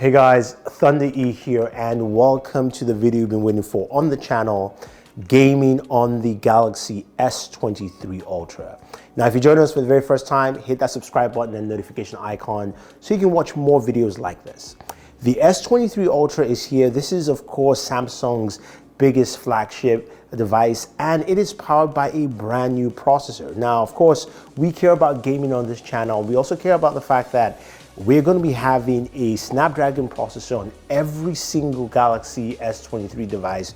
Hey guys, Thunder E here and welcome to the video you've been waiting for on the channel, gaming on the Galaxy S23 Ultra. Now if you're joining us for the very first time, hit that subscribe button and notification icon so you can watch more videos like this. The S23 Ultra is here. This is of course Samsung's biggest flagship device and it is powered by a brand new processor. Now of course we care about gaming on this channel. We also care about the fact that we're going to be having a Snapdragon processor on every single Galaxy S23 device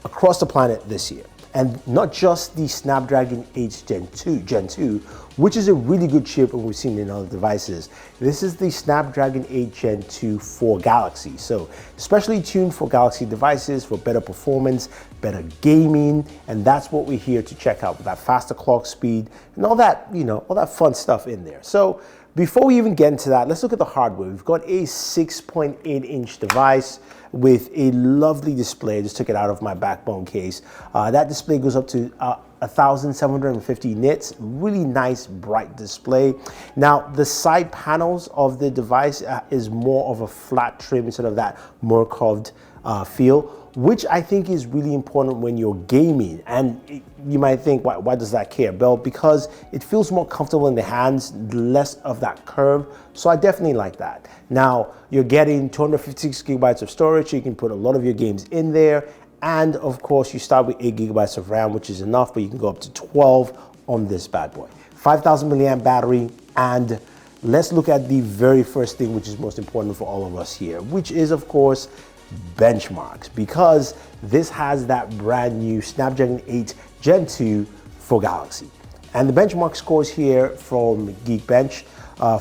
across the planet this year. And not just the Snapdragon 8 Gen 2, which is a really good chip and we've seen in other devices. This is the Snapdragon 8 Gen 2 for Galaxy. So specially tuned for Galaxy devices for better performance, better gaming, and that's what we're here to check out with that faster clock speed and all that, all that fun stuff in there. So before we even get into that, let's look at the hardware. We've got a 6.8-inch device with a lovely display. I just took it out of my backbone case. That display goes up to 1,750 nits. Really nice, bright display. Now, the side panels of the device is more of a flat trim instead of that more curved feel, which I think is really important when you're gaming. And you might think, why does that care? Well, because it feels more comfortable in the hands, less of that curve. So I definitely like that. Now, you're getting 256 gigabytes of storage. So you can put a lot of your games in there. And of course, you start with 8 gigabytes of RAM, which is enough, but you can go up to 12 on this bad boy. 5,000 milliamp battery. And let's look at the very first thing, which is most important for all of us here, which is of course, benchmarks, because this has that brand new Snapdragon 8 Gen 2 for Galaxy. And the benchmark scores here from Geekbench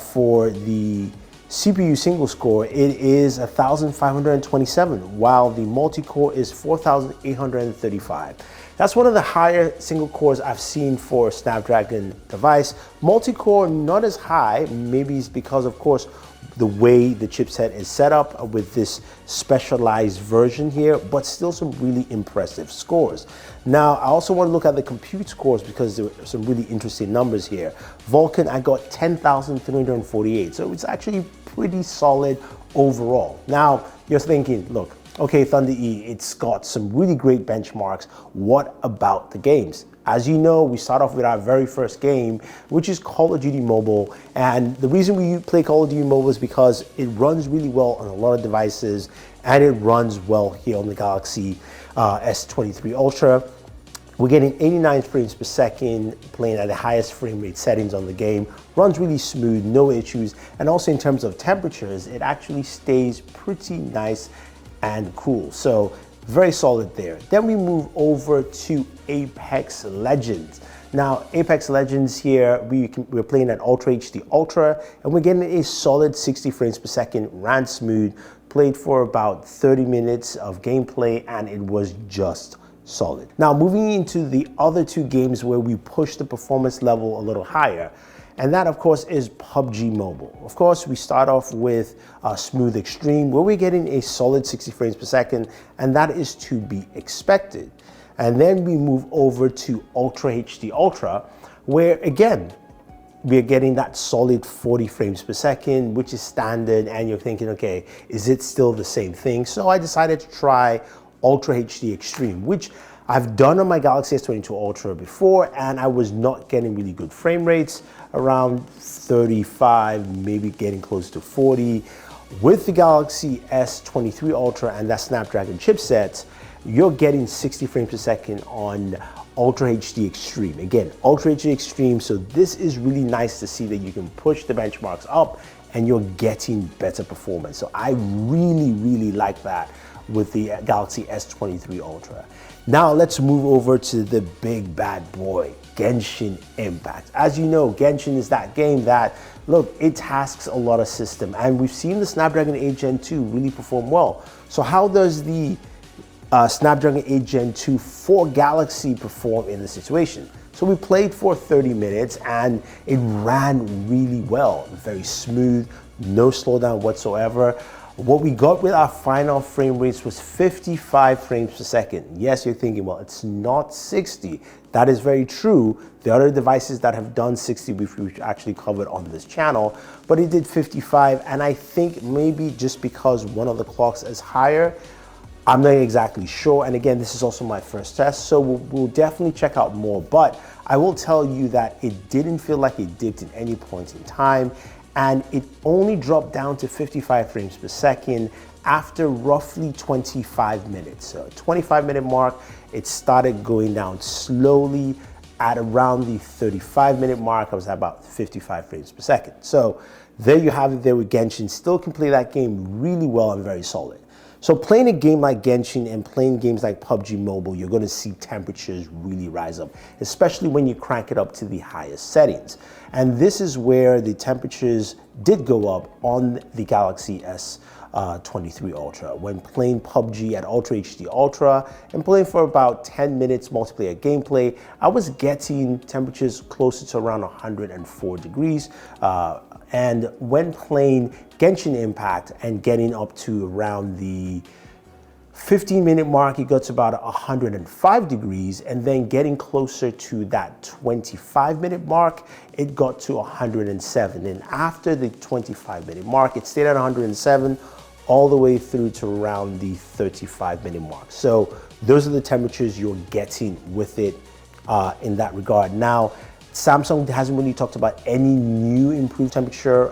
for the CPU single score, it is 1,527, while the multi-core is 4,835. That's one of the higher single cores I've seen for a Snapdragon device. Multi-core not as high, maybe it's because of course the way the chipset is set up with this specialized version here, but still some really impressive scores. Now, I also want to look at the compute scores because there are some really interesting numbers here. Vulkan, I got 10,348, so it's actually pretty solid overall. Now, you're thinking, look, okay, Thunder E, it's got some really great benchmarks. What about the games? As you know, we start off with our very first game, which is Call of Duty Mobile. And the reason we play Call of Duty Mobile is because it runs really well on a lot of devices and it runs well here on the Galaxy S23 Ultra. We're getting 89 frames per second, playing at the highest frame rate settings on the game. Runs really smooth, no issues. And also in terms of temperatures, it actually stays pretty nice and cool. So very solid there. Then we move over to Apex Legends. Now, Apex Legends here, we're playing at Ultra HD Ultra, and we're getting a solid 60 frames per second, ran smooth, played for about 30 minutes of gameplay, and it was just solid. Now, moving into the other two games where we push the performance level a little higher, and that of course is PUBG Mobile. Of course, we start off with Smooth Extreme, where we're getting a solid 60 frames per second, and that is to be expected. And then we move over to Ultra HD Ultra, where again, we're getting that solid 40 frames per second, which is standard, and you're thinking, okay, is it still the same thing? So I decided to try Ultra HD Extreme, which I've done on my Galaxy S22 Ultra before, and I was not getting really good frame rates, around 35, maybe getting close to 40. With the Galaxy S23 Ultra and that Snapdragon chipset, you're getting 60 frames per second on Ultra HD Extreme. Again, Ultra HD Extreme, so this is really nice to see that you can push the benchmarks up and you're getting better performance. So I really, really like that with the Galaxy S23 Ultra. Now let's move over to the big bad boy, Genshin Impact. As you know, Genshin is that game that, look, it tasks a lot of system, and we've seen the Snapdragon 8 Gen 2 really perform well. So how does the Snapdragon 8 Gen 2 for Galaxy perform in this situation? So we played for 30 minutes and it ran really well, very smooth, no slowdown whatsoever. What we got with our final frame rates was 55 frames per second. Yes, you're thinking, well, it's not 60. That is very true. The other devices that have done 60, we've actually covered on this channel, but it did 55, and I think maybe just because one of the clocks is higher, I'm not exactly sure. And again, this is also my first test, so we'll definitely check out more. But I will tell you that it didn't feel like it dipped in any point in time, and it only dropped down to 55 frames per second after roughly 25 minutes. So 25-minute mark, it started going down slowly. At around the 35-minute mark, I was at about 55 frames per second. So there you have it there with Genshin. Still can play that game really well and very solid. So playing a game like Genshin and playing games like PUBG Mobile, you're going to see temperatures really rise up, especially when you crank it up to the highest settings. And this is where the temperatures did go up on the Galaxy S23 Ultra. When playing PUBG at Ultra HD Ultra and playing for about 10 minutes multiplayer gameplay, I was getting temperatures closer to around 104 degrees. And when playing Genshin Impact and getting up to around the 15-minute mark, it got to about 105 degrees, and then getting closer to that 25-minute mark, it got to 107. And after the 25-minute mark, it stayed at 107 all the way through to around the 35-minute mark. So those are the temperatures you're getting with it in that regard. Now, Samsung hasn't really talked about any new improved temperature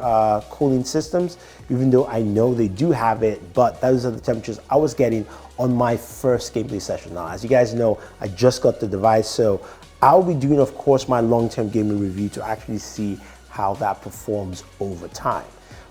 cooling systems, even though I know they do have it, but those are the temperatures I was getting on my first gameplay session. Now, as you guys know, I just got the device, so I'll be doing, of course, my long-term gaming review to actually see how that performs over time.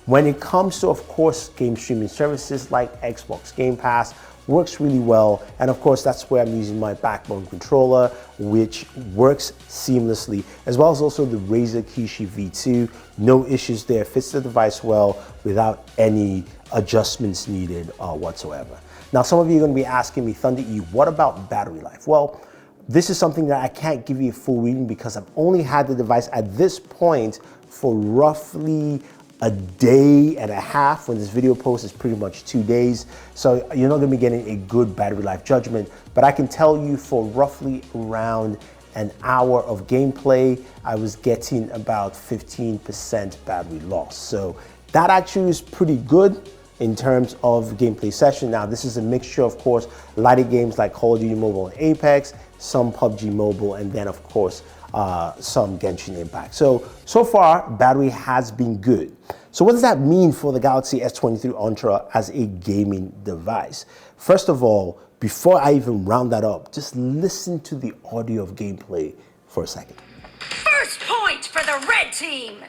When it comes to, of course, game streaming services like Xbox Game Pass, works really well, and of course that's where I'm using my Backbone controller, which works seamlessly, as well as also the Razer Kishi V2. No issues there, fits the device well without any adjustments needed whatsoever. Now, some of you are going to be asking me, Thunder E, what about battery life? Well, this is something that I can't give you a full reading because I've only had the device at this point for roughly a day and a half. When this video posts, it's pretty much 2 days. So you're not gonna be getting a good battery life judgment, but I can tell you for roughly around an hour of gameplay, I was getting about 15% battery loss. So that actually is pretty good in terms of gameplay session. Now, this is a mixture, of course, lighter games like Call of Duty Mobile and Apex, some PUBG Mobile, and then of course, some Genshin Impact. So far, battery has been good. So what does that mean for the Galaxy S23 Ultra as a gaming device? First of all, before I even round that up, just listen to the audio of gameplay for a second. First point for the red team.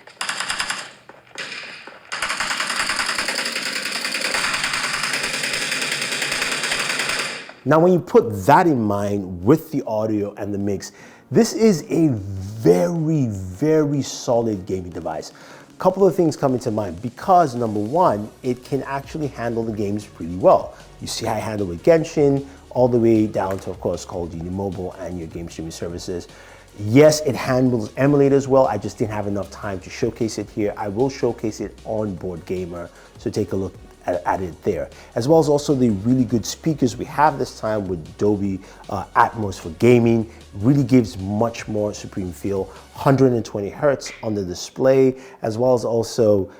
Now, when you put that in mind with the audio and the mix, this is a very, very solid gaming device. A couple of things come into mind because number one, it can actually handle the games pretty well. You see how I handle with Genshin, all the way down to, of course, Call of Duty Mobile and your game streaming services. Yes, it handles emulators well. I just didn't have enough time to showcase it here. I will showcase it on Board Gamer, so take a look at it there, as well as also the really good speakers we have this time with Dolby Atmos for gaming. Really gives much more supreme feel. 120 hertz on the display, as well as also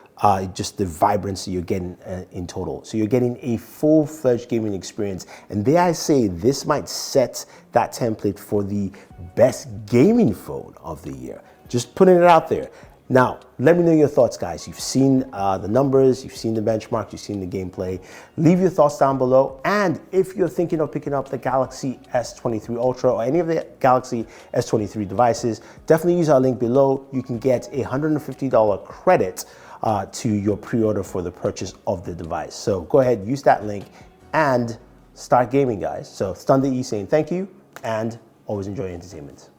just the vibrancy you're getting in total. So you're getting a full-fledged gaming experience, and dare I say, this might set that template for the best gaming phone of the year. Just putting it out there. Now, let me know your thoughts, guys. You've seen the numbers, you've seen the benchmark, you've seen the gameplay. Leave your thoughts down below. And if you're thinking of picking up the Galaxy S23 Ultra or any of the Galaxy S23 devices, definitely use our link below. You can get a $150 credit to your pre-order for the purchase of the device. So go ahead, use that link and start gaming, guys. So Thunder E saying thank you and always enjoy entertainment.